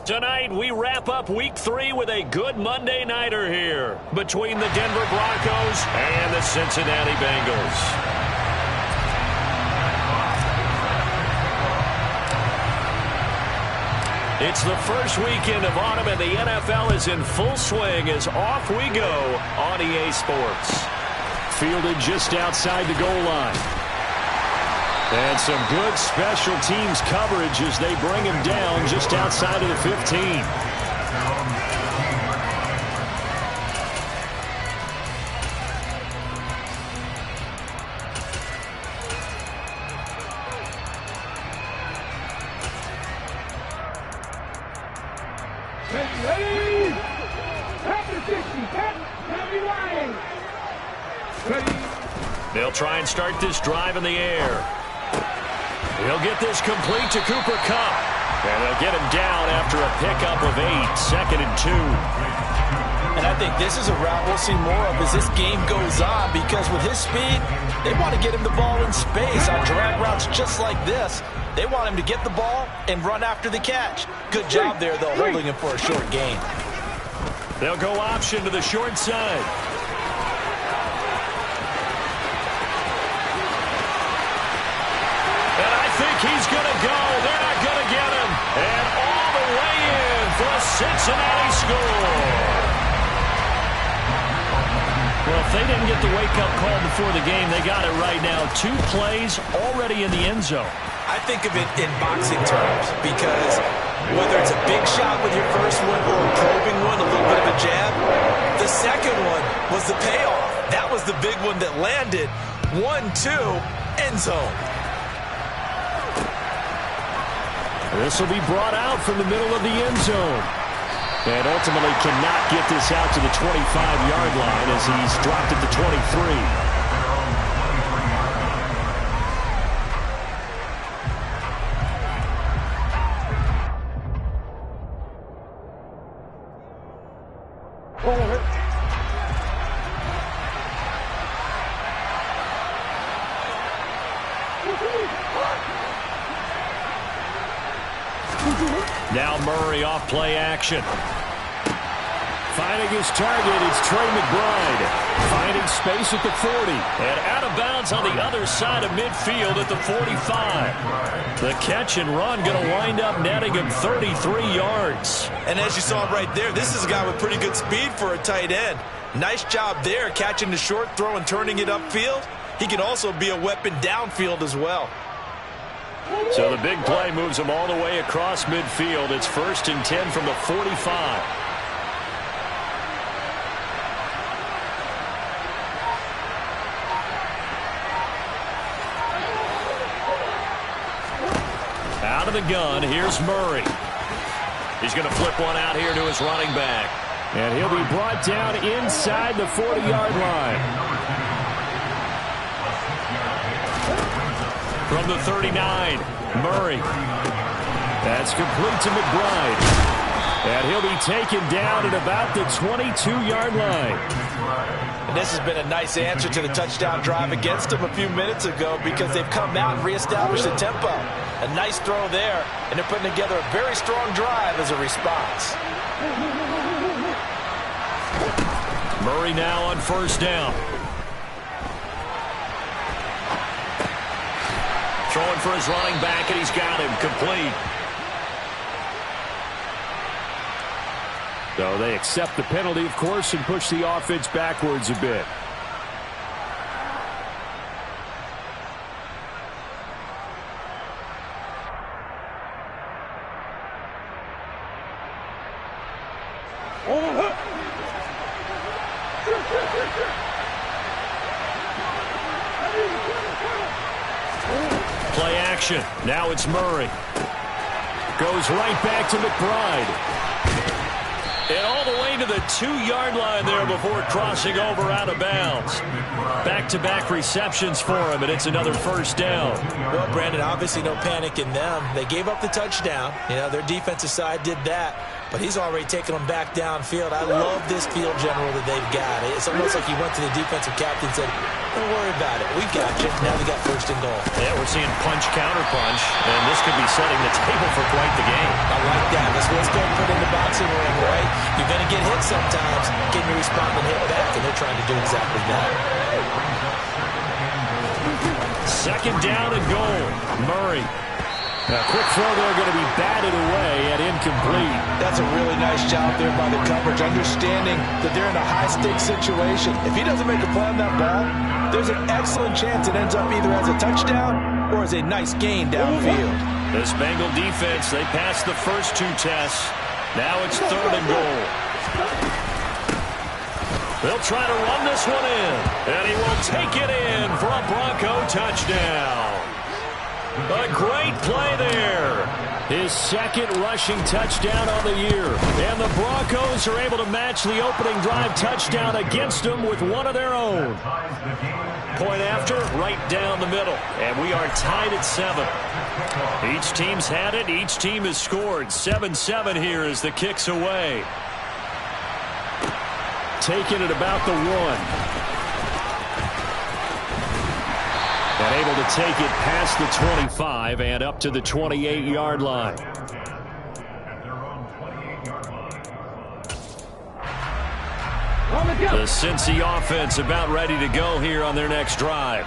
Tonight, we wrap up Week 3 with a good Monday nighter here between the Denver Broncos and the Cincinnati Bengals. It's the first weekend of autumn, and the NFL is in full swing as off we go on EA Sports. Fielded just outside the goal line. And some good special teams coverage as they bring him down just outside of the 15. They'll try and start this drive in the air. He'll get this complete to Cooper Kupp. And they'll get him down after a pickup of 8, 2nd and 2. And I think this is a route we'll see more of as this game goes on, because with his speed, they want to get him the ball in space on drag routes just like this. They want him to get the ball and run after the catch. Good job there, though, holding him for a short gain. They'll go option to the short side. And I think he's going to go. They're not going to get him. And all the way in for a Cincinnati score. Well, if they didn't get the wake-up call before the game, they got it right now. 2 plays already in the end zone. I think of it in boxing terms, because whether it's a big shot with your first one or a probing one, a little bit of a jab, the second one was the payoff. That was the big one that landed. 1-2, end zone. This will be brought out from the middle of the end zone. And ultimately cannot get this out to the 25-yard line as he's dropped at the 23. Now Murray off play action. Finding his target, it's Trey McBride. Finding space at the 40. And out of bounds on the other side of midfield at the 45. The catch and run going to wind up netting him 33 yards. And as you saw right there, this is a guy with pretty good speed for a tight end. Nice job there, catching the short throw and turning it upfield. He can also be a weapon downfield as well. So the big play moves him all the way across midfield. It's 1st and 10 from the 45. Out of the gun, here's Murray. He's going to flip one out here to his running back. And he'll be brought down inside the 40-yard line. From the 39, Murray. That's complete to McBride. And he'll be taken down at about the 22-yard line. And this has been a nice answer to the touchdown drive against them a few minutes ago, because they've come out and reestablished the tempo. A nice throw there, and they're putting together a very strong drive as a response. Murray now on 1st down. Throwing for his running back, and he's got him complete. So they accept the penalty, of course, and push the offense backwards a bit. Play action. Now it's Murray. Goes right back to McBride. And all the way to the 2-yard line there before crossing over out of bounds. Back-to-back receptions for him, and it's another 1st down. Well, Brandon, obviously no panic in them. They gave up the touchdown. You know, their defensive side did that. But he's already taken them back downfield. I love this field general that they've got. It's almost like he went to the defensive captain and said, Don't worry about it. We got you. Now we got first and goal. Yeah, we're seeing punch, counter punch, and this could be setting the table for quite the game. I like that. That's what's going to put in the boxing ring, right? You're going to get hit sometimes. Can you respond and hit back? And they're trying to do exactly that. Second down and goal. Murray. A quick throw there going to be batted away and incomplete. That's a really nice job there by the coverage, understanding that they're in a high-stakes situation. If he doesn't make a play on that ball, there's an excellent chance it ends up either as a touchdown or as a nice gain downfield. This Bengal defense, they passed the first two tests. Now it's third and goal. They'll try to run this one in, and he will take it in for a Bronco touchdown. A great play there. His second rushing touchdown on the year. And the Broncos are able to match the opening drive touchdown against them with one of their own. Point after, right down the middle. And we are tied at 7. Each team's had it. Each team has scored. 7-7 here as the kick's away. Taking it about the 1. And able to take it past the 25 and up to the 28-yard line. The Cincy offense about ready to go here on their next drive.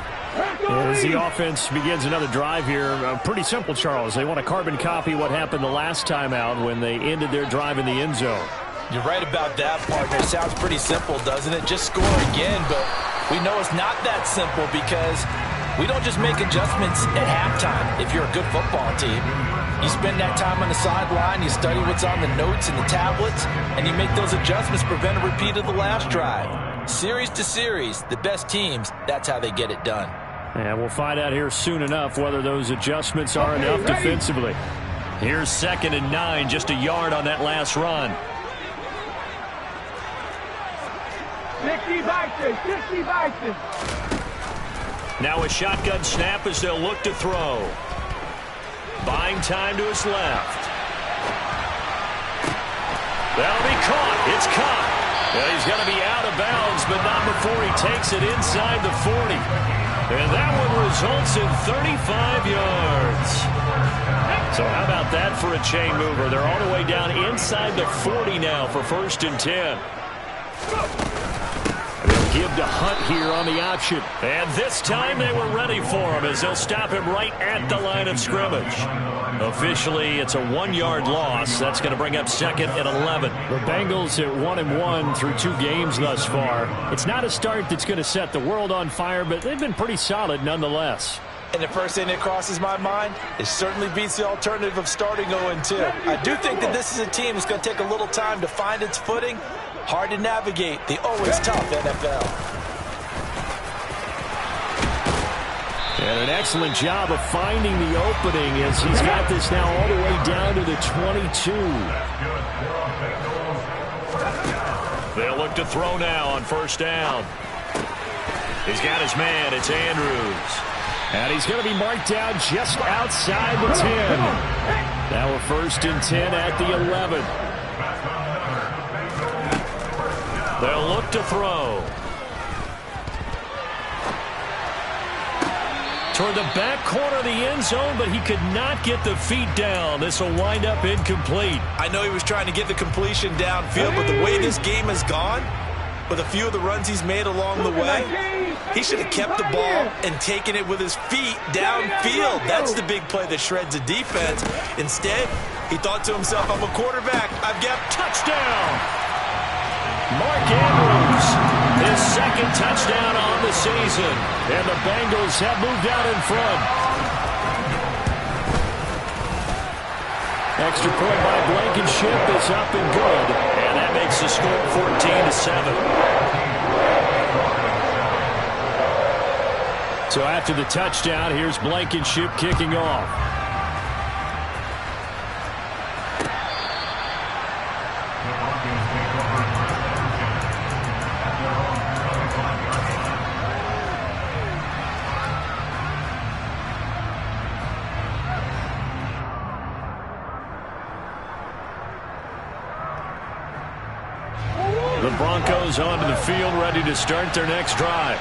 As the offense begins another drive here, pretty simple, Charles. They want to carbon copy what happened the last time out when they ended their drive in the end zone. You're right about that, partner. It sounds pretty simple, doesn't it? Just score again, but we know it's not that simple because we don't just make adjustments at halftime if you're a good football team. You spend that time on the sideline, you study what's on the notes and the tablets, and you make those adjustments, prevent a repeat of the last drive. Series to series, the best teams, that's how they get it done. And we'll find out here soon enough whether those adjustments are enough defensively. Here's 2nd and 9, just a yard on that last run. 60 Bison. Now a shotgun snap as they'll look to throw. Buying time to his left. That'll be caught. It's caught. Well, he's going to be out of bounds, but not before he takes it inside the 40. And that one results in 35 yards. So how about that for a chain mover? They're all the way down inside the 40 now for 1st and 10. They'll give to Hunt here on the option. And this time they were ready for him as they'll stop him right at the line of scrimmage. Officially, it's a 1-yard loss. That's going to bring up 2nd and 11. The Bengals at 1-1 through 2 games thus far. It's not a start that's going to set the world on fire, but they've been pretty solid nonetheless. And the first thing that crosses my mind, it certainly beats the alternative of starting 0-2. I do think that this is a team that's going to take a little time to find its footing. Hard to navigate the always tough NFL. And an excellent job of finding the opening as he's got this now all the way down to the 22. They'll look to throw now on 1st down. He's got his man. It's Andrews. And he's going to be marked down just outside the 10. Now a 1st and 10 at the 11. They'll look to throw. Toward the back corner of the end zone, but he could not get the feet down. This will wind up incomplete. I know he was trying to get the completion downfield, but the way this game has gone, with a few of the runs he's made along the way, he should have kept the ball and taken it with his feet downfield. That's the big play that shreds the defense. Instead, he thought to himself, I'm a quarterback. I've got touchdown. Mark Andrews, his 2nd touchdown on the season. And the Bengals have moved out in front. Extra point by Blankenship is up and good. And that makes the score 14-7. So after the touchdown, here's Blankenship kicking off. The Broncos onto the field, ready to start their next drive.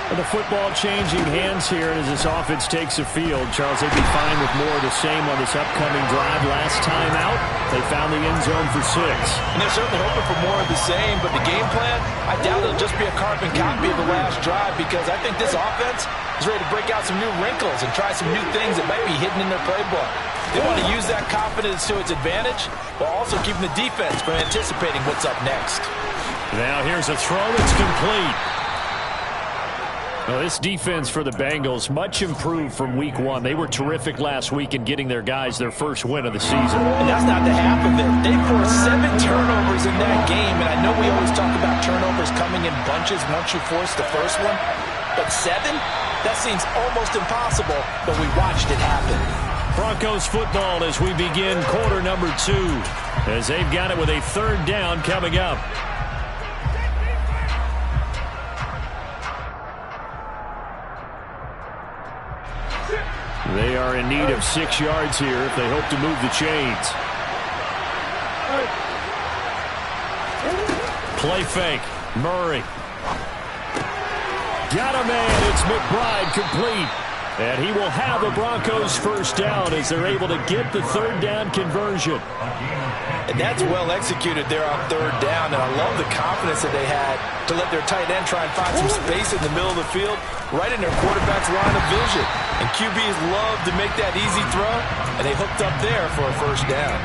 The football changing hands here as this offense takes the field. Charles, they'd be fine with more of the same on this upcoming drive. Last time out, they found the end zone for 6. And they're certainly hoping for more of the same, but the game plan, I doubt it'll just be a carbon copy of the last drive, because I think this offense is ready to break out some new wrinkles and try some new things that might be hidden in their playbook. They want to use that confidence to its advantage while also keeping the defense from anticipating what's up next. Now here's a throw that's complete. Well, this defense for the Bengals, much improved from week 1. They were terrific last week in getting their guys their first win of the season. And that's not the half of it. They forced 7 turnovers in that game, and I know we always talk about turnovers coming in bunches once you force the first one, but 7? That seems almost impossible, but we watched it happen. Broncos football as we begin quarter number 2, as they've got it with a 3rd down coming up. They are in need of 6 yards here if they hope to move the chains. Play fake. Murray. Got a man. It's McBride complete. And he will have the Broncos first down as they're able to get the 3rd down conversion. And that's well executed there on 3rd down. And I love the confidence that they had to let their tight end try and find some space in the middle of the field, right in their quarterback's line of vision. And QBs love to make that easy throw, and they hooked up there for a first down.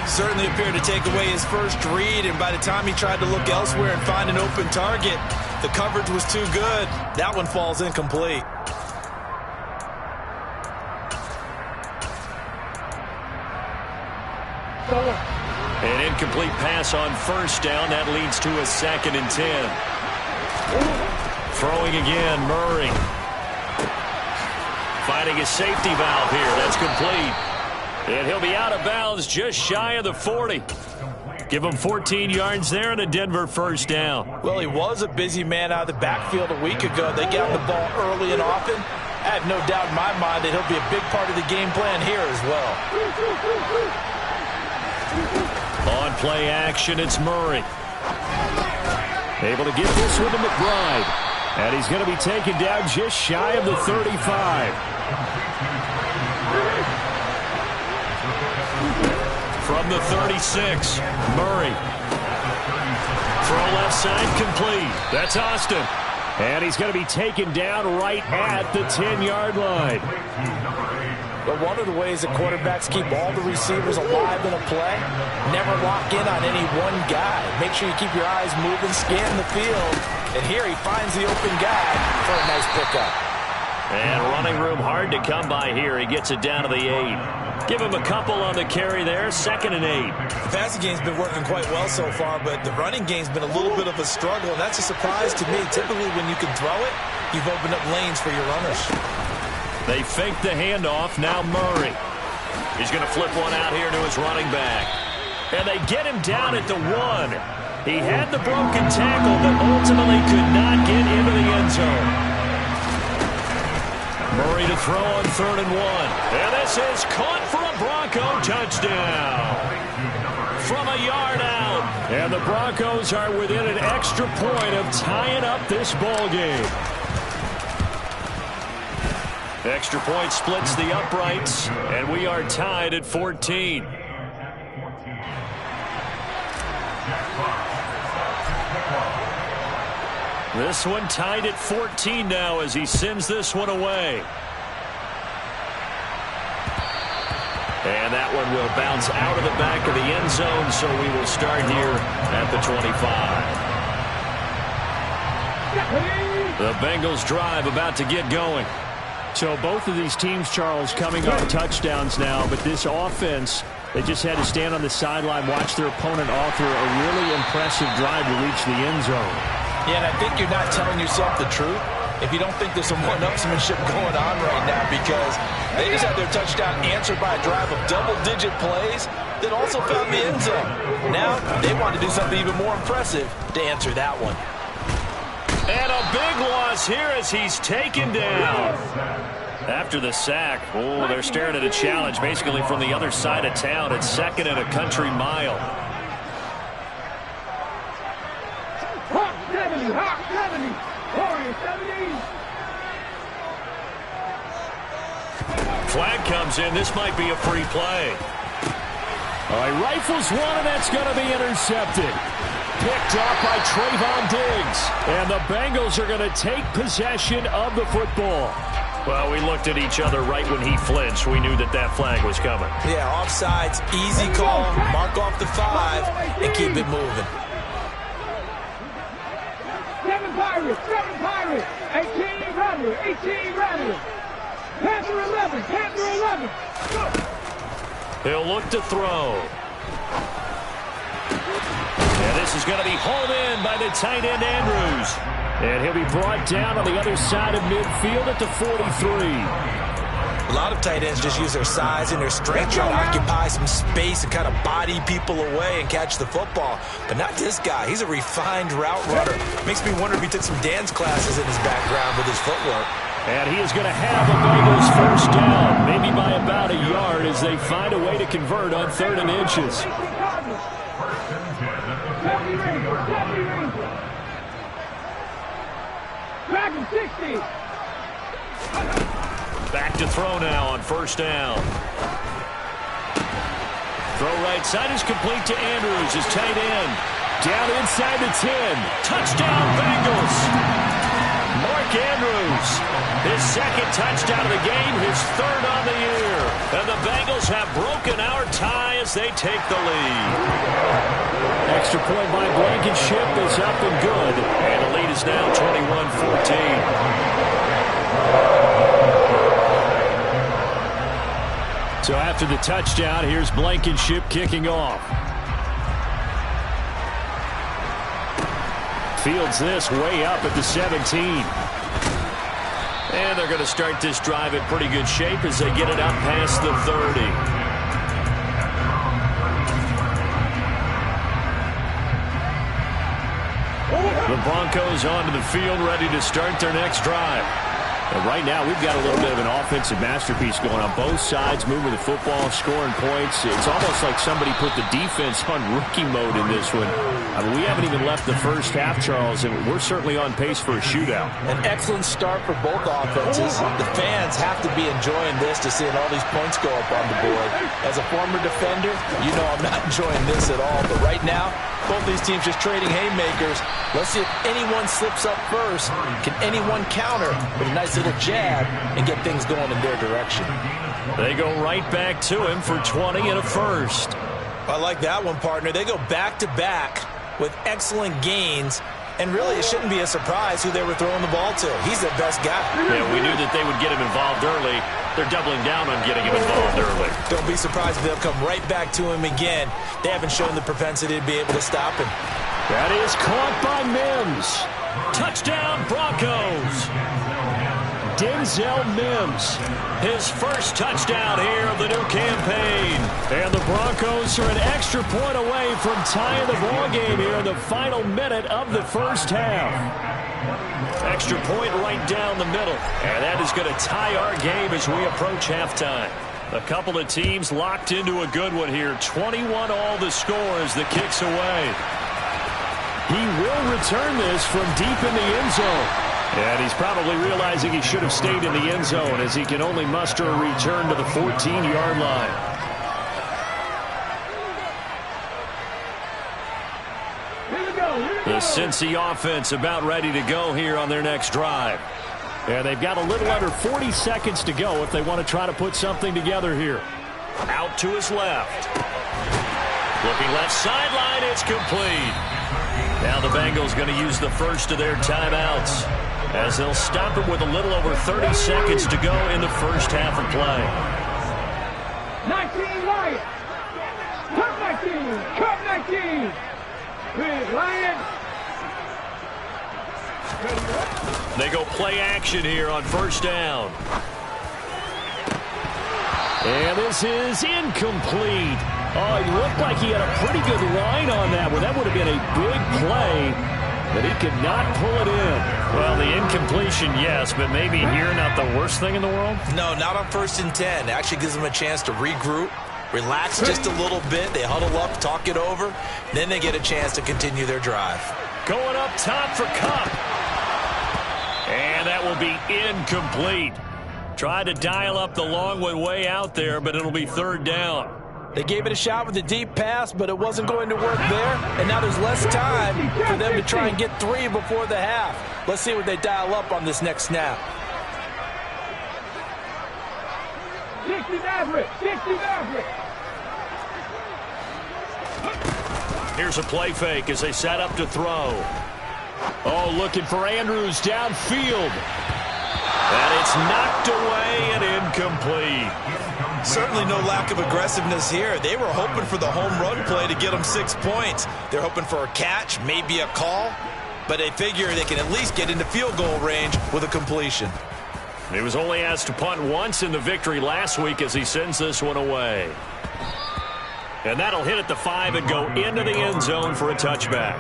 Certainly appeared to take away his first read, and by the time he tried to look elsewhere and find an open target, the coverage was too good. That one falls incomplete. An incomplete pass on first down. That leads to a 2nd and 10. Throwing again, Murray. Finding a safety valve here. That's complete. And he'll be out of bounds just shy of the 40. Give him 14 yards there and a Denver first down. Well, he was a busy man out of the backfield a week ago. They got the ball early and often. I have no doubt in my mind that he'll be a big part of the game plan here as well. On play action, it's Murray. Able to get this one to McBride. And he's going to be taken down just shy of the 35. From the 36, Murray. Throw left side complete. That's Austin. And he's going to be taken down right at the 10-yard line. But one of the ways that quarterbacks keep all the receivers alive in a play, never lock in on any one guy. Make sure you keep your eyes moving, scan the field. And here he finds the open guy for a nice pickup. And running room hard to come by here. He gets it down to the 8. Give him a couple on the carry there. 2nd and 8. The passing game's been working quite well so far, but the running game's been a little bit of a struggle, and that's a surprise to me. Typically, when you can throw it, you've opened up lanes for your runners. They fake the handoff. Now Murray. He's going to flip one out here to his running back. And they get him down at the 1. He had the broken tackle, but ultimately could not get into the end zone. Murray to throw on 3rd and 1. And this is caught for a Bronco touchdown. From a yard out. And the Broncos are within an extra point of tying up this ball game. Extra point splits the uprights, and we are tied at 14. This one tied at 14 now as he sends this one away. And that one will bounce out of the back of the end zone, so we will start here at the 25. The Bengals drive about to get going. So both of these teams, Charles, coming off touchdowns now, but this offense, they just had to stand on the sideline, watch their opponent author a really impressive drive to reach the end zone. Yeah, and I think you're not telling yourself the truth if you don't think there's some one-upsmanship going on right now, because they just had their touchdown answered by a drive of double-digit plays that also found the end zone. Now they want to do something even more impressive to answer that one. And a big loss here as he's taken down. After the sack, they're staring at a challenge basically from the other side of town. It's 2nd and a country mile. Hawk 70, Hawk 70, Warrior 70. Flag comes in. This might be a free play. All right, rifles one, and that's going to be intercepted. Picked off by Trayvon Diggs. And the Bengals are going to take possession of the football. Well, we looked at each other right when he flinched. We knew that that flag was coming. Yeah, offsides, easy call. Mark off the 5 and keep it moving. 7 Pirates, 7 Pirates. 18 Rebels, 18 Rebels. Panther 11, Panther 11. Go. He'll look to throw. And this is going to be hauled in by the tight end, Andrews. And he'll be brought down on the other side of midfield at the 43. A lot of tight ends just use their size and their strength, trying to occupy some space and kind of body people away and catch the football. But not this guy. He's a refined route runner. Makes me wonder if he took some dance classes in his background with his footwork. And he is going to have a Bengals first down, maybe by about a yard, as they find a way to convert on 3rd and inches. Dragon 60. Back to throw now on 1st down. Throw right side is complete to Andrews, his tight end. Down inside the 10. Touchdown, Bengals. Mark Andrews, his 2nd touchdown of the game, his 3rd on the year. And the Bengals have broken our tie as they take the lead. Extra point by Blankenship is up and good. And the lead is now 21-14. So after the touchdown, here's Blankenship kicking off. Fields this way up at the 17. And they're going to start this drive in pretty good shape as they get it up past the 30. The Broncos onto the field, ready to start their next drive. And right now, we've got a little bit of an offensive masterpiece going on both sides, moving the football, scoring points. It's almost like somebody put the defense on rookie mode in this one. I mean, we haven't even left the first half, Charles, and we're certainly on pace for a shootout. An excellent start for both offenses. The fans have to be enjoying this to seeing all these points go up on the board. As a former defender, you know I'm not enjoying this at all. But right now, both these teams just trading haymakers. Let's see if anyone slips up first. Can anyone counter with a nice little jab and get things going in their direction? They go right back to him for 20 and a first. I like that one, partner. They go back-to-back with excellent gains. And really, it shouldn't be a surprise who they were throwing the ball to. He's the best guy. Yeah, we knew that they would get him involved early. They're doubling down on getting him involved early. Don't be surprised if they'll come right back to him again. They haven't shown the propensity to be able to stop him. That is caught by Mims. Touchdown, Broncos. Denzel Mims. His first touchdown here of the new campaign. And the Broncos are an extra point away from tying the ball game here in the final minute of the first half. Extra point right down the middle. And that is going to tie our game as we approach halftime. A couple of teams locked into a good one here. 21 all the score as the kick's away. He will return this from deep in the end zone. And he's probably realizing he should have stayed in the end zone as he can only muster a return to the 14-yard line. The Cincy offense about ready to go here on their next drive. And they've got a little under 40 seconds to go if they want to try to put something together here. Out to his left. Looking left sideline, it's complete. Now the Bengals going to use the first of their timeouts as they'll stop it with a little over 30 seconds to go in the first half of play. 19 Lions. Cut 19. Big Lions. They go play action here on first down. And this is incomplete. Oh, he looked like he had a pretty good line on that one. That would have been a big play, but he could not pull it in. Well, the incompletion, yes, but maybe here not the worst thing in the world? No, not on 1st and 10. It actually gives them a chance to regroup, relax just a little bit. They huddle up, talk it over. Then they get a chance to continue their drive. Going up top for Kupp. And that will be incomplete. Tried to dial up the long one way out there, but it'll be third down. They gave it a shot with a deep pass, but it wasn't going to work there. And now there's less time for them to try and get 3 before the half. Let's see what they dial up on this next snap. 60 Maverick, 60 Maverick. Here's a play fake as they set up to throw. Oh, looking for Andrews downfield. And it's knocked away and incomplete. Certainly no lack of aggressiveness here. They were hoping for the home run play to get them 6 points. They're hoping for a catch, maybe a call, but they figure they can at least get into field goal range with a completion. He was only asked to punt once in the victory last week as he sends this one away. And that'll hit at the 5 and go into the end zone for a touchback.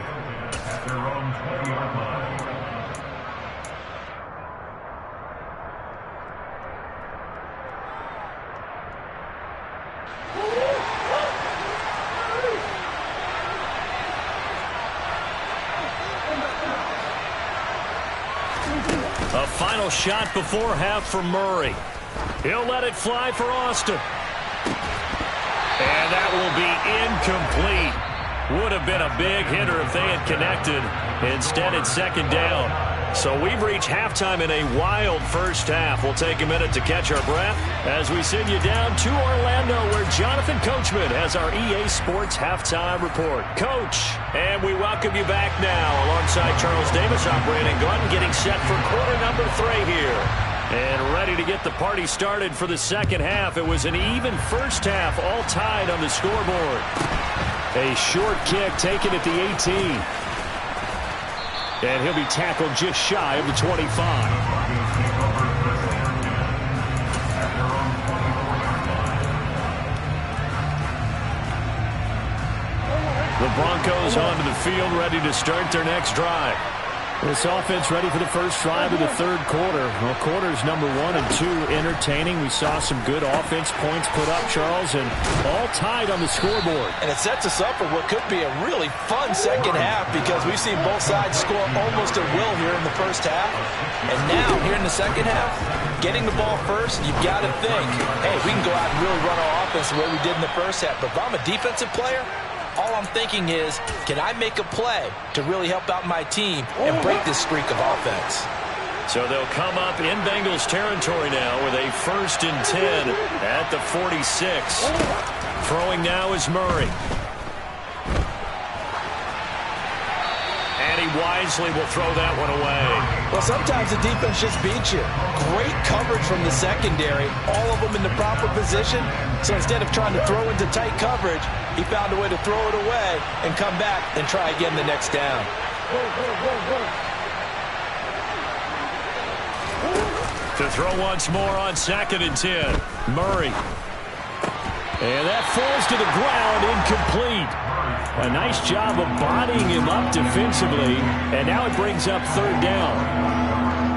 A final shot before half from Murray. He'll let it fly for Austin. And that will be incomplete. Would have been a big hitter if they had connected. Instead, it's second down. So we've reached halftime in a wild first half. We'll take a minute to catch our breath as we send you down to Orlando, where Jonathan Coachman has our EA Sports Halftime Report. Coach, and we welcome you back now alongside Charles Davis, operating Glenn, getting set for quarter number 3 here. And ready to get the party started for the second half. It was an even first half, all tied on the scoreboard. A short kick taken at the 18. And he'll be tackled just shy of the 25. The Broncos onto the field, ready to start their next drive. This offense ready for the first drive of the third quarter. Well, quarters number 1 and 2 entertaining. We saw some good offense points put up, Charles, and all tied on the scoreboard. And it sets us up for what could be a really fun second half, because we've seen both sides score almost at will here in the first half. And now, here in the second half, getting the ball first, you've got to think, hey, we can go out and really run our offense the way we did in the first half. But if I'm a defensive player, all I'm thinking is, can I make a play to really help out my team and break this streak of offense? So they'll come up in Bengals territory now with a 1st and 10 at the 46. Throwing now is Murray. And he wisely will throw that one away. Well, sometimes the defense just beats you. Great coverage from the secondary, all of them in the proper position. So instead of trying to throw into tight coverage, he found a way to throw it away and come back and try again the next down. To throw once more on 2nd and 10. Murray. And that falls to the ground, incomplete. A nice job of bodying him up defensively, and now it brings up third down.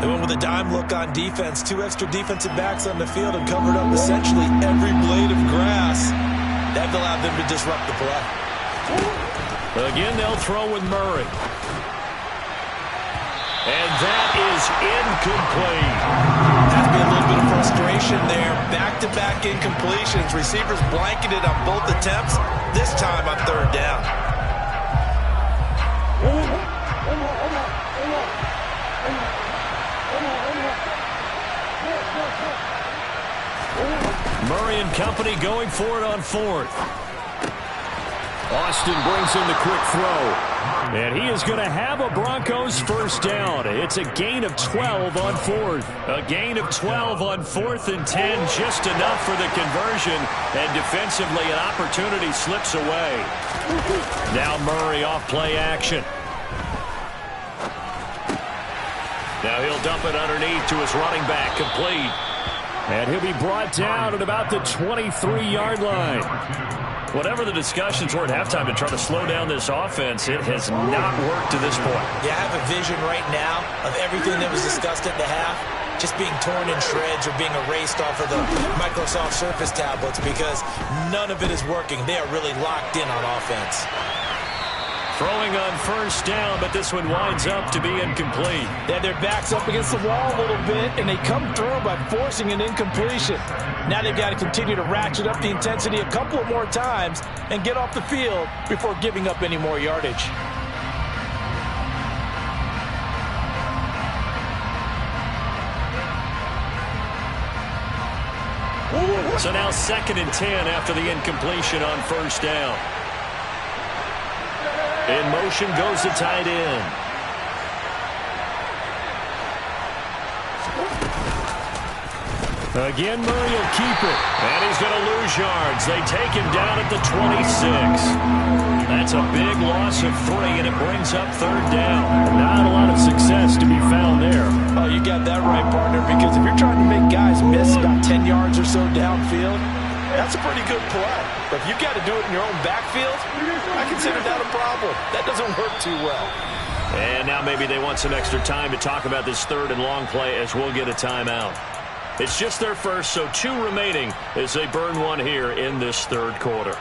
They went with a dime look on defense. 2 extra defensive backs on the field and covered up essentially every blade of grass. That allowed them to disrupt the play. Again, they'll throw with Murray. And that is incomplete. Has to be a little bit of frustration there. Back-to-back incompletions. Receivers blanketed on both attempts, this time on third down. Murray and company going for it on 4th. Austin brings in the quick throw. And he is going to have a Broncos first down. It's a gain of 12 on 4th. A gain of 12 on 4th and 10, just enough for the conversion. And defensively, an opportunity slips away. Now Murray off play action. Now he'll dump it underneath to his running back, complete. And he'll be brought down at about the 23-yard line. Whatever the discussions were at halftime to try to slow down this offense, it has not worked to this point. Yeah, I have a vision right now of everything that was discussed at the half just being torn in shreds or being erased off of the Microsoft Surface tablets, because none of it is working. They are really locked in on offense. Throwing on first down, but this one winds up to be incomplete. They had their backs up against the wall a little bit, and they come through by forcing an incompletion. Now they've got to continue to ratchet up the intensity a couple of more times and get off the field before giving up any more yardage. So now 2nd and 10 after the incompletion on first down. In motion goes the tight end. Again, Murray will keep it. And he's going to lose yards. They take him down at the 26. That's a big loss of 3, and it brings up 3rd down. Not a lot of success to be found there. Oh, you got that right, partner, because if you're trying to make guys miss about 10 yards or so downfield, that's a pretty good play. But if you've got to do it in your own backfield, I consider that a problem. That doesn't work too well. And now maybe they want some extra time to talk about this 3rd and long play as we'll get a timeout. It's just their first, so 2 remaining as they burn one here in this 3rd quarter.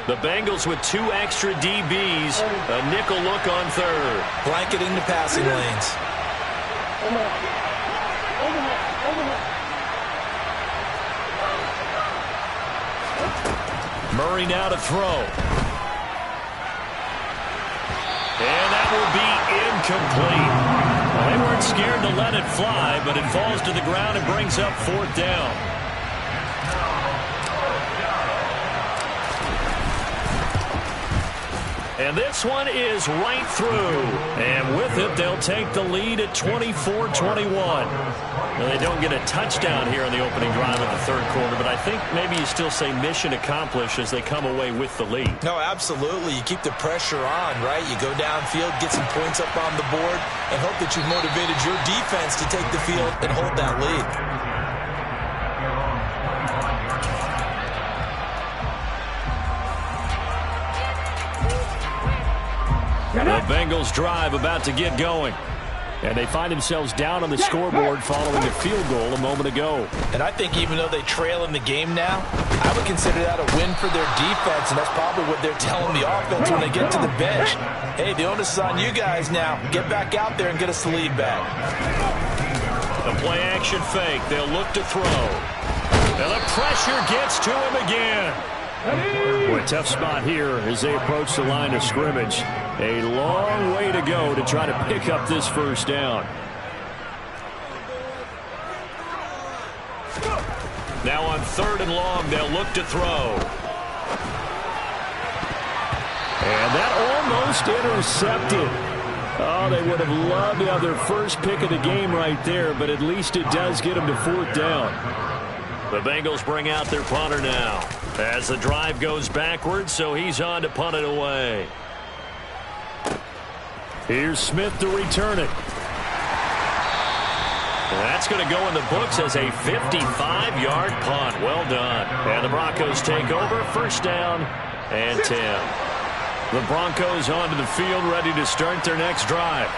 The Bengals with 2 extra DBs, a nickel look on 3rd. Blanketing the passing lanes. Murray now to throw. And that will be incomplete. Well, they weren't scared to let it fly, but it falls to the ground and brings up 4th down. And this one is right through. And with it, they'll take the lead at 24-21. Now, they don't get a touchdown here in the opening drive of the 3rd quarter, but I think maybe you still say mission accomplished as they come away with the lead. No, absolutely. You keep the pressure on, right? You go downfield, get some points up on the board, and hope that you've motivated your defense to take the field and hold that lead. The Bengals drive about to get going. And they find themselves down on the scoreboard following a field goal a moment ago. And I think even though they trail in the game now, I would consider that a win for their defense, and that's probably what they're telling the offense when they get to the bench. Hey, the onus is on you guys now. Get back out there and get us the lead back. The play action fake. They'll look to throw. And the pressure gets to him again. Boy, tough spot here as they approach the line of scrimmage. A long way to go to try to pick up this 1st down. Now on 3rd and long, they'll look to throw. And that almost intercepted. Oh, they would have loved to have their first pick of the game right there, but at least it does get them to 4th down. The Bengals bring out their punter now as the drive goes backwards, so he's on to punt it away. Here's Smith to return it. That's going to go in the books as a 55-yard punt. Well done. And the Broncos take over. 1st down and 10. The Broncos onto the field, ready to start their next drive.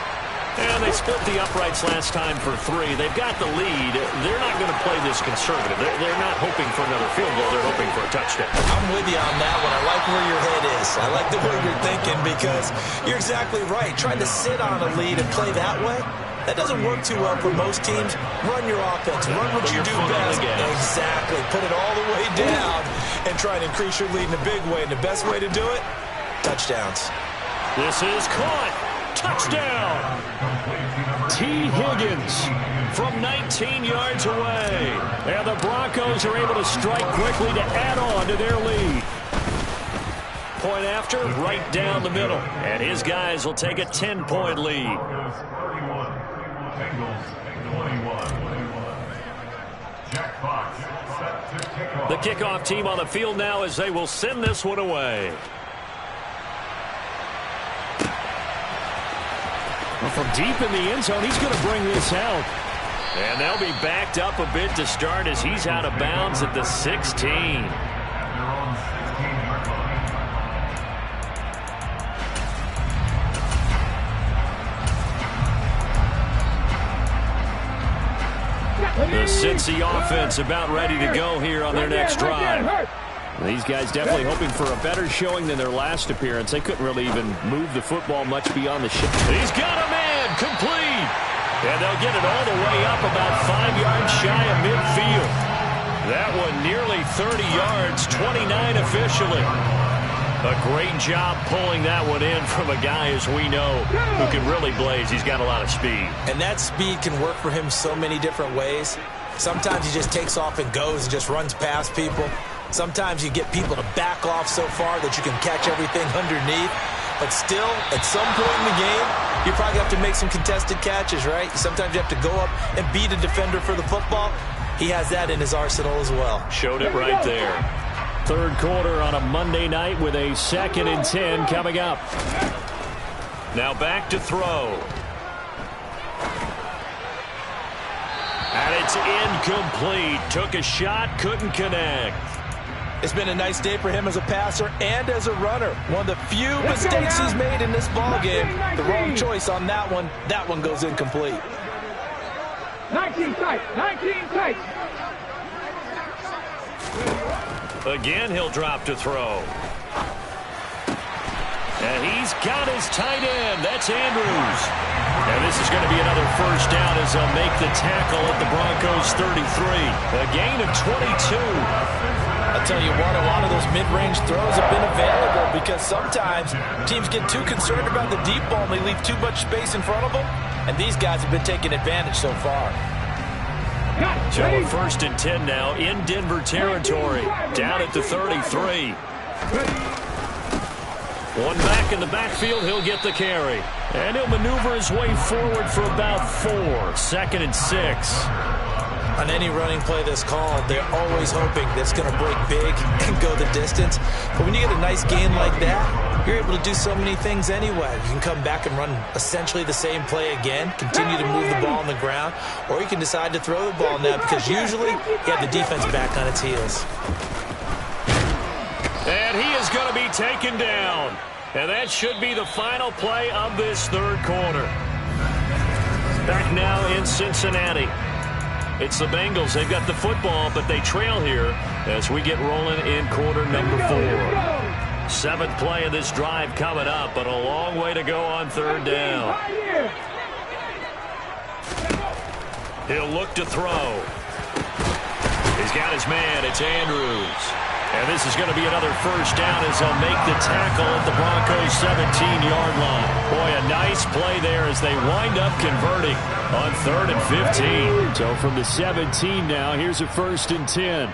And they split the uprights last time for 3. They've got the lead. They're not going to play this conservative. They're not hoping for another field goal. They're hoping for a touchdown. I'm with you on that one. I like where your head is. I like the way you're thinking because you're exactly right. Trying to sit on a lead and play that way, that doesn't work too well for most teams. Run your offense. Run what you do best. Exactly. Put it all the way down and try and increase your lead in a big way. And the best way to do it, touchdowns. This is caught. Touchdown! T. Higgins from 19 yards away. And the Broncos are able to strike quickly to add on to their lead. Point after, right down the middle. And his guys will take a 10-point lead. The kickoff team on the field now as they will send this one away. Well, from deep in the end zone, he's going to bring this out. And they'll be backed up a bit to start as he's out of bounds at the 16. The Cincy offense about ready to go here on their next drive. These guys definitely hoping for a better showing than their last appearance. They couldn't really even move the football much beyond the shift. He's got a man, complete. And they'll get it all the way up about 5 yards shy of midfield. That one nearly 30 yards, 29 officially. A great job pulling that one in from a guy, as we know, who can really blaze. He's got a lot of speed. And that speed can work for him so many different ways. Sometimes he just takes off and goes and just runs past people. Sometimes you get people to back off so far that you can catch everything underneath. But still, at some point in the game, you probably have to make some contested catches, right? Sometimes you have to go up and beat a defender for the football. He has that in his arsenal as well. Showed it right there. Third quarter on a Monday night with a 2nd and 10 coming up. Now back to throw. And it's incomplete. Took a shot, couldn't connect. It's been a nice day for him as a passer and as a runner. One of the few mistakes he's made in this ball game. The wrong choice on that one. That one goes incomplete. 19 tight. 19 tight. Again, he'll drop to throw. And he's got his tight end. That's Andrews. And this is going to be another first down as they'll make the tackle at the Broncos 33. A gain of 22. I'll tell you what, a lot of those mid-range throws have been available because sometimes teams get too concerned about the deep ball and they leave too much space in front of them. And these guys have been taking advantage so far. So a 1st and 10 now in Denver territory. Down at the 33. One back in the backfield, he'll get the carry. And he'll maneuver his way forward for about 4. 2nd and 6. On any running play that's called, they're always hoping that it's going to break big and go the distance. But when you get a nice gain like that, you're able to do so many things anyway. You can come back and run essentially the same play again, continue to move the ball on the ground, or you can decide to throw the ball now because usually you have the defense back on its heels. And he is going to be taken down. And that should be the final play of this third quarter. Back now in Cincinnati. It's the Bengals. They've got the football, but they trail here as we get rolling in quarter number 4. 7th play of this drive coming up, but a long way to go on third down. He'll look to throw. He's got his man. It's Andrews. And this is going to be another first down as they'll make the tackle at the Broncos' 17-yard line. Boy, a nice play there as they wind up converting on 3rd and 15. So from the 17 now, here's a 1st and 10.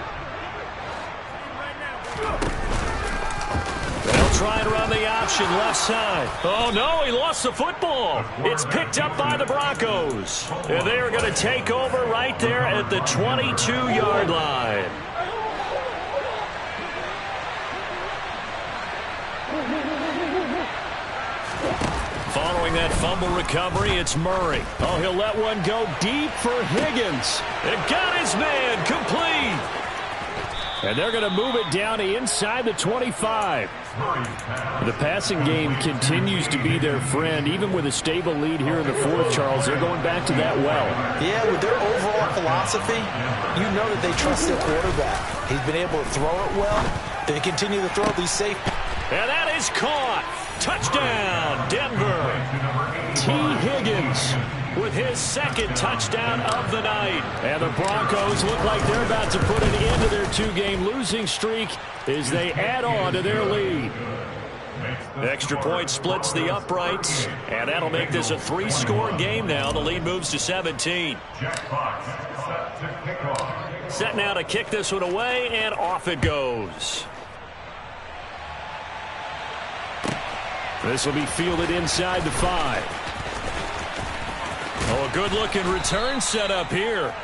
They'll try and run the option left side. Oh, no, he lost the football. It's picked up by the Broncos. And they are going to take over right there at the 22-yard line. Following that fumble recovery, it's Murray. Oh, he'll let one go deep for Higgins. And got his man complete. And they're going to move it down to inside the 25. The passing game continues to be their friend. Even with a stable lead here in the 4th, Charles, they're going back to that well. Yeah, with their overall philosophy, you know that they trust their quarterback. He's been able to throw it well. They continue to throw these safe. And that is caught. Touchdown, Denver. T. Higgins with his 2nd touchdown of the night. And the Broncos look like they're about to put an end to their 2-game losing streak as they add on to their lead. Extra point splits the uprights, and that'll make this a 3-score game now. The lead moves to 17. Set now to kick this one away, and off it goes. This will be fielded inside the 5. Oh, a good-looking return set up here.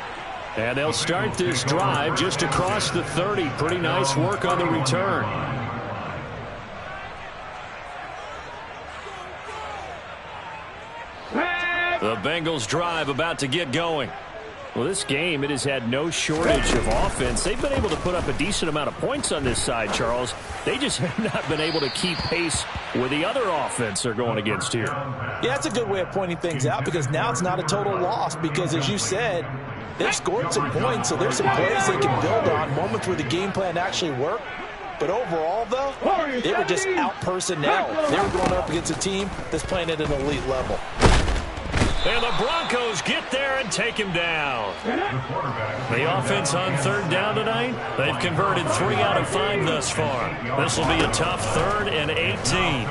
And they'll start this drive just across the 30. Pretty nice work on the return. The Bengals drive about to get going. Well, this game, it has had no shortage of offense. They've been able to put up a decent amount of points on this side, Charles. They just have not been able to keep pace with the other offense they're going against here. Yeah, that's a good way of pointing things out because now it's not a total loss because, as you said, They've scored some points, so there's some plays they can build on, moments where the game plan actually worked. But overall, though, they were just out-personnel. They were going up against a team that's playing at an elite level. And the Broncos get there and take him down. The offense on third down tonight, they've converted 3 out of 5 thus far. This will be a tough 3rd and 18.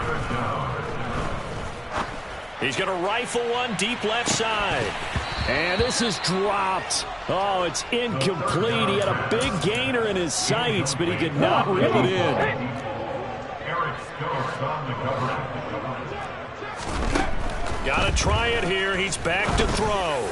He's going to rifle one deep left side. And this is dropped. Oh, it's incomplete. He had a big gainer in his sights, but he could not reel it in. Got to try it here. He's back to throw.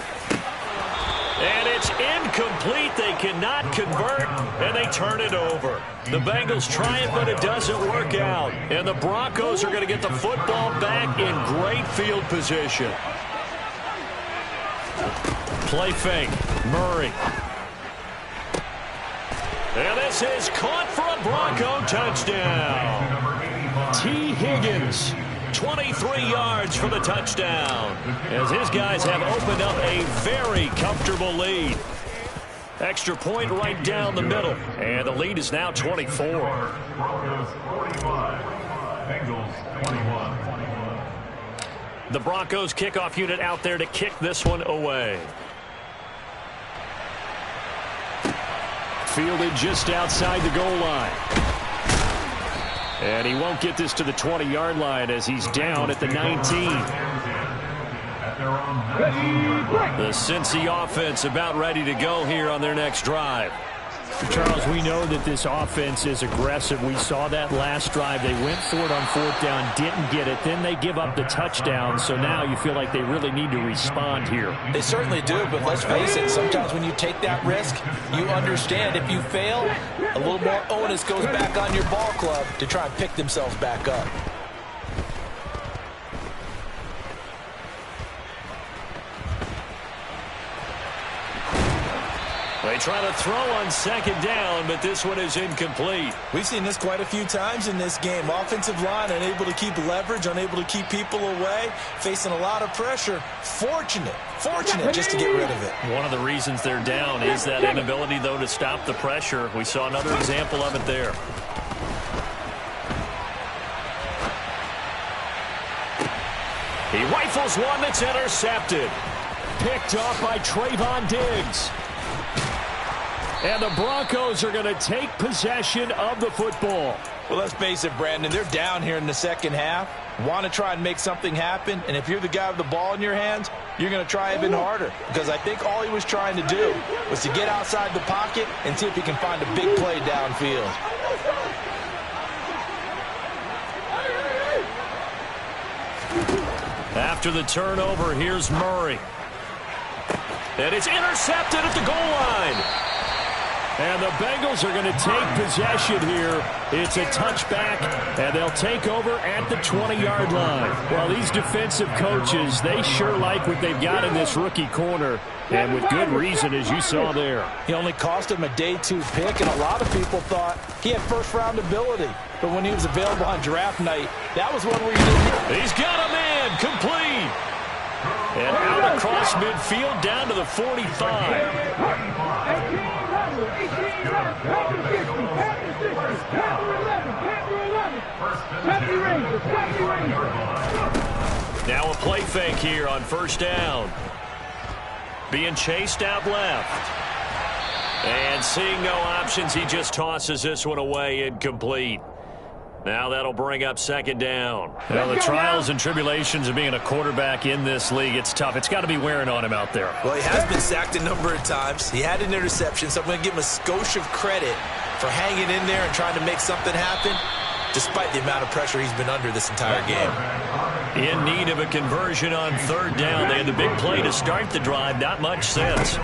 And it's incomplete. They cannot convert, and they turn it over. The Bengals try it, but it doesn't work out. And the Broncos are going to get the football back in great field position. Play fake. Murray. And this is caught for a Bronco touchdown. T. Higgins, 23 yards for the touchdown, as his guys have opened up a very comfortable lead. Extra point right down the middle, and the lead is now 24. Broncos 45, Bengals 21. The Broncos kickoff unit out there to kick this one away. Fielded just outside the goal line. And he won't get this to the 20-yard line as he's down at the 19. The Cincy offense about ready to go here on their next drive. Charles, we know that this offense is aggressive. We saw that last drive. They went for it on 4th down, didn't get it. Then they give up the touchdown. So now you feel like they really need to respond here. They certainly do, but let's face it, sometimes when you take that risk, you understand if you fail, a little more onus goes back on your ball club to try and pick themselves back up. They try to throw on 2nd down, but this one is incomplete. We've seen this quite a few times in this game. Offensive line unable to keep leverage, unable to keep people away, facing a lot of pressure. Fortunate just to get rid of it. One of the reasons they're down is that inability, though, to stop the pressure. We saw another example of it there. He rifles one that's intercepted. Picked off by Trayvon Diggs. And the Broncos are going to take possession of the football. Well, let's face it, Brandon. They're down here in the second half. Want to try and make something happen. And if you're the guy with the ball in your hands, you're going to try even harder. Because I think all he was trying to do was to get outside the pocket and see if he can find a big play downfield. After the turnover, here's Murray. And it's intercepted at the goal line. And the Bengals are going to take possession here. It's a touchback, and they'll take over at the 20-yard line. Well, these defensive coaches, they sure like what they've got in this rookie corner, and with good reason, as you saw there. He only cost him a day 2 pick, and a lot of people thought he had first-round ability. But when he was available on draft night, that was one where you didn't. He's got a man, complete. And out across midfield, down to the 45. Now a play fake here on 1st down. Being chased out left. And seeing no options, he just tosses this one away, incomplete. Now that'll bring up 2nd down. Well, the trials and tribulations of being a quarterback in this league, it's tough. It's got to be wearing on him out there. Well, he has been sacked a number of times. He had an interception, so I'm going to give him a skosh of credit for hanging in there and trying to make something happen, despite the amount of pressure he's been under this entire game. In need of a conversion on 3rd down. They had the big play to start the drive. Not much sense.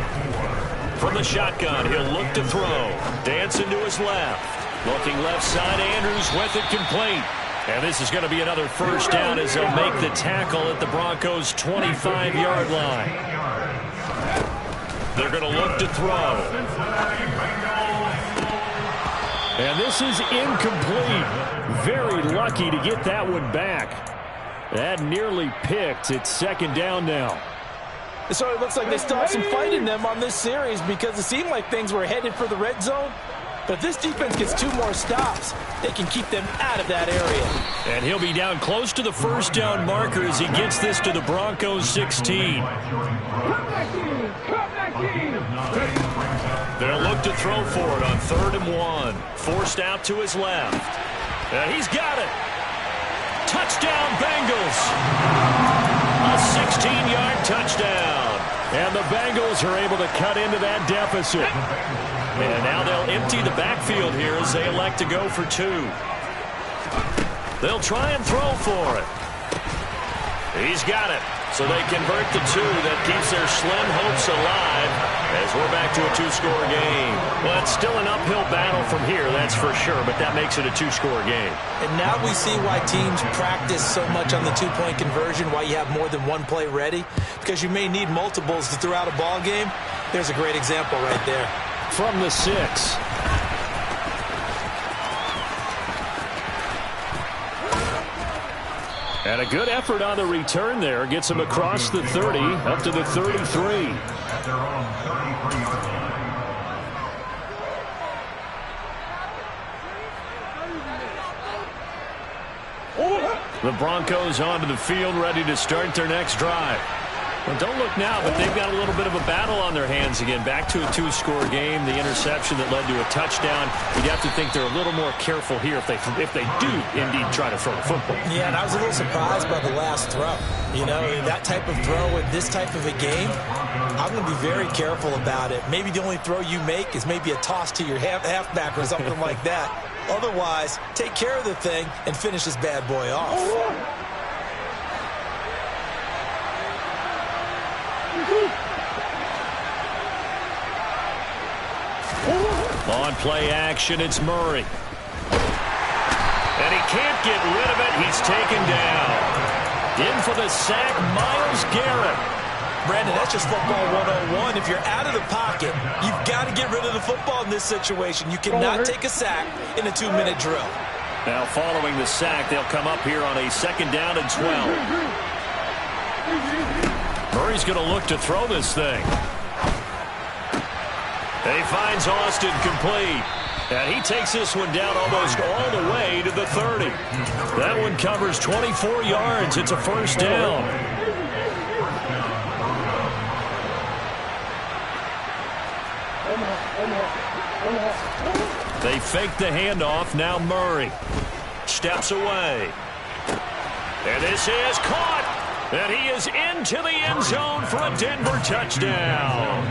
From the shotgun, he'll look to throw. Dancing to his left. Looking left side, Andrews with it complete. And this is going to be another 1st down as they'll make the tackle at the Broncos' 25-yard line. They're going to look to throw. And this is incomplete. Very lucky to get that one back. That nearly picked. It's 2nd down now. So it looks like they still have some fight in them on this series because it seemed like things were headed for the red zone. But if this defense gets 2 more stops, they can keep them out of that area. And he'll be down close to the first down marker as he gets this to the Broncos 16. They'll look to throw for it on 3rd and 1. Forced out to his left. And he's got it. Touchdown, Bengals. A 16-yard touchdown. And the Bengals are able to cut into that deficit. And now they'll empty the backfield here as they elect to go for 2. They'll try and throw for it. He's got it. So they convert the 2. That keeps their slim hopes alive as we're back to a 2-score game. Well, it's still an uphill battle from here, that's for sure, but that makes it a 2-score game. And now we see why teams practice so much on the 2-point conversion, why you have more than one play ready, because you may need multiples to throw out a ball game. There's a great example right there. From the 6. And a good effort on the return there. Gets him across the 30, up to the 33. At their own 33-yard line. The Broncos onto the field, ready to start their next drive. Well, don't look now, but they've got a little bit of a battle on their hands again. Back to a 2-score game. The interception that led to a touchdown. You'd have to think they're a little more careful here if they do indeed try to throw the football. Yeah, and I was a little surprised by the last throw. You know, that type of throw with this type of a game, I'm going to be very careful about it. Maybe the only throw you make is maybe a toss to your halfback or something like that. Otherwise, take care of the thing and finish this bad boy off. On play action, it's Murray. And he can't get rid of it. He's taken down. In for the sack, Myles Garrett. Brandon, that's just football 101. If you're out of the pocket, you've got to get rid of the football in this situation. You cannot take a sack in a 2-minute drill. Now following the sack, they'll come up here on a 2nd down and 12. Murray's going to look to throw this thing. He finds Austin complete. And he takes this one down almost all the way to the 30. That one covers 24 yards. It's a 1st down. They fake the handoff. Now Murray steps away. And this is caught. And he is into the end zone for a Denver touchdown.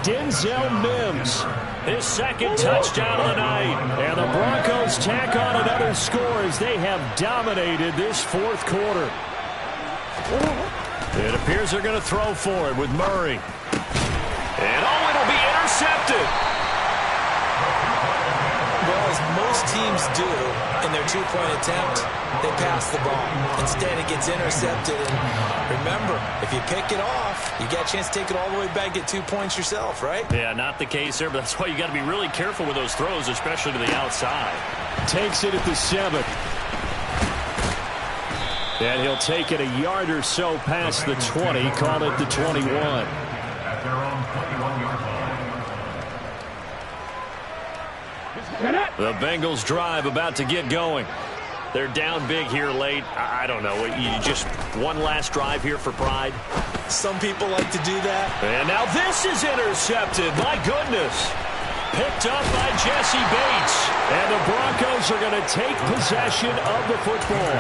Denzel Mims, his 2nd touchdown of the night. And the Broncos tack on another score as they have dominated this 4th quarter. It appears they're going to throw for it with Murray. And it'll be intercepted. Well, as most teams do in their 2-point attempt, they pass the ball. Instead, it gets intercepted. And remember, if you pick it off, you got a chance to take it all the way back, get 2 points yourself, right? Yeah, not the case there, but that's why you got to be really careful with those throws, especially to the outside. Takes it at the 7. And he'll take it a yard or so past the 20, call it the 21. At their own 21-yard line. The Bengals drive about to get going. They're down big here late. I don't know. You just one last drive here for pride. Some people like to do that. And now this is intercepted. My goodness. Picked up by Jesse Bates. And the Broncos are going to take possession of the football.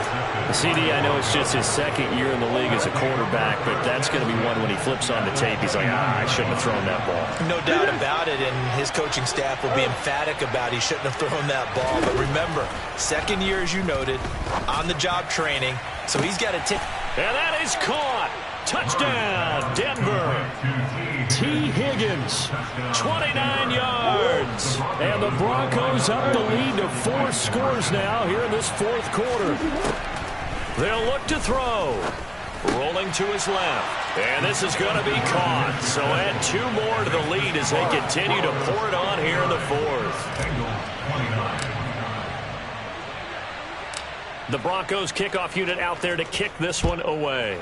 CD, I know it's just his 2nd year in the league as a quarterback, but that's going to be one when he flips on the tape. He's like, I shouldn't have thrown that ball. No doubt about it, and his coaching staff will be emphatic about he shouldn't have thrown that ball. But remember, 2nd year, as you noted, on-the-job training, so he's got to take. And that is caught. Touchdown, Denver. T. Higgins, 29 yards. And the Broncos up the lead to 4 scores now here in this 4th quarter. They'll look to throw. Rolling to his left. And this is going to be caught. So add 2 more to the lead as they continue to pour it on here in the 4th. The Broncos kickoff unit out there to kick this one away.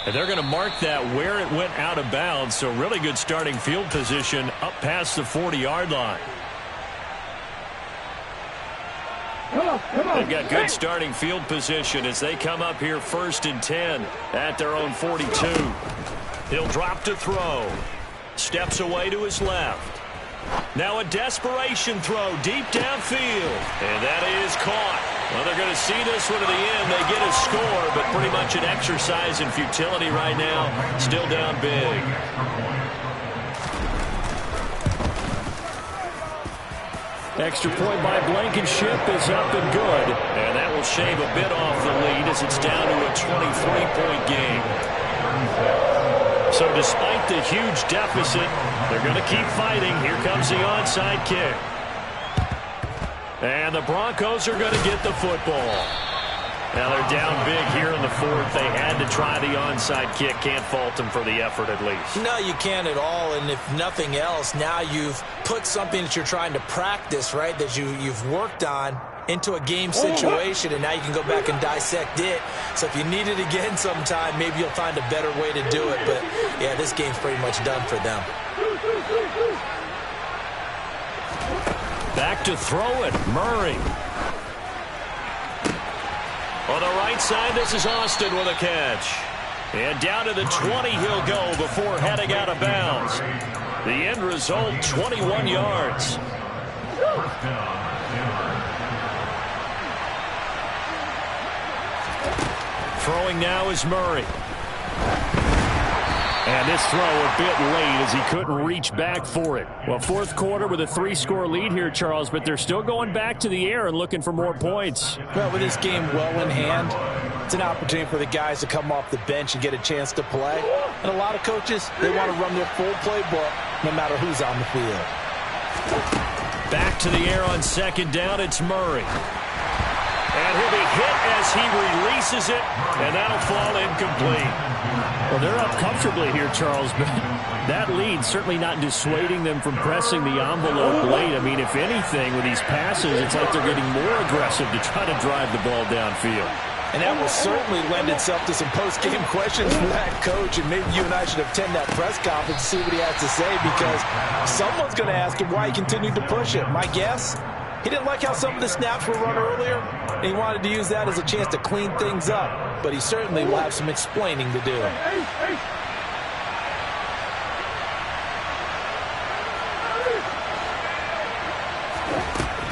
And they're going to mark that where it went out of bounds, so really good starting field position up past the 40-yard line. They've got good starting field position as they come up here 1st and 10 at their own 42. He'll drop to throw. Steps away to his left. Now a desperation throw deep downfield. And that is caught. Well, they're going to see this one to the end. They get a score, but pretty much an exercise in futility right now. Still down big. Extra point by Blankenship is up and good. And that will shave a bit off the lead as it's down to a 23-point game. So despite the huge deficit, they're going to keep fighting. Here comes the onside kick. And the Broncos are going to get the football. Now they're down big here in the 4th. They had to try the onside kick. Can't fault them for the effort at least. No, you can't at all. And if nothing else, now you've put something that you're trying to practice, right, that you've worked on into a game situation, and now you can go back and dissect it. So if you need it again sometime, maybe you'll find a better way to do it. But, yeah, this game's pretty much done for them. Back to throw it, Murray. On the right side, this is Austin with a catch. And down to the 20 he'll go before heading out of bounds. The end result, 21 yards. Throwing now is Murray. And this throw a bit late as he couldn't reach back for it. Well, 4th quarter with a 3-score lead here, Charles, but they're still going back to the air and looking for more points. Well, with this game well in hand, it's an opportunity for the guys to come off the bench and get a chance to play. And a lot of coaches, they want to run their full playbook no matter who's on the field. Back to the air on 2nd down, it's Murray. And he'll be hit as he releases it, and that'll fall incomplete. Well, they're up comfortably here, Charles, but that lead certainly not dissuading them from pressing the envelope late. I mean, if anything, with these passes, it's like they're getting more aggressive to try to drive the ball downfield. And that will certainly lend itself to some post-game questions for that coach, and maybe you and I should attend that press conference to see what he has to say, because someone's going to ask him why he continued to push it. My guess, he didn't like how some of the snaps were run earlier, and he wanted to use that as a chance to clean things up. But he certainly will have some explaining to do.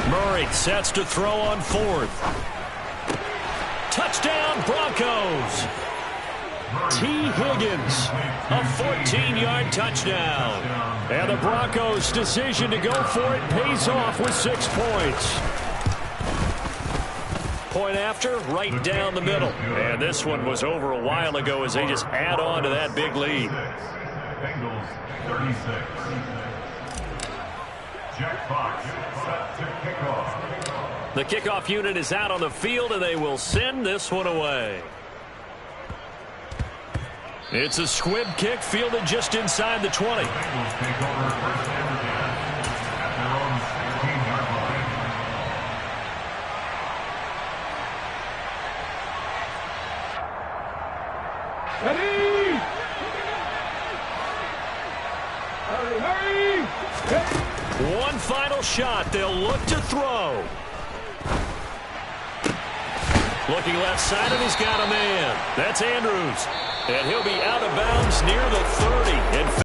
Murray sets to throw on 4th. Touchdown, Broncos. T. Higgins, a 14-yard touchdown. And the Broncos' decision to go for it pays off with 6 points. Point after, right down the middle. And this one was over a while ago as they just add on to that big lead. Bengals 36. Jack Fox set to kick off. The kickoff unit is out on the field, and they will send this one away. It's a squib kick fielded just inside the 20. Bengals take over 1st and 10 at their own 16-yard line. Ready! Hurry, hurry! One final shot. They'll look to throw. Looking left side, and he's got a man. That's Andrews. And he'll be out of bounds near the 30.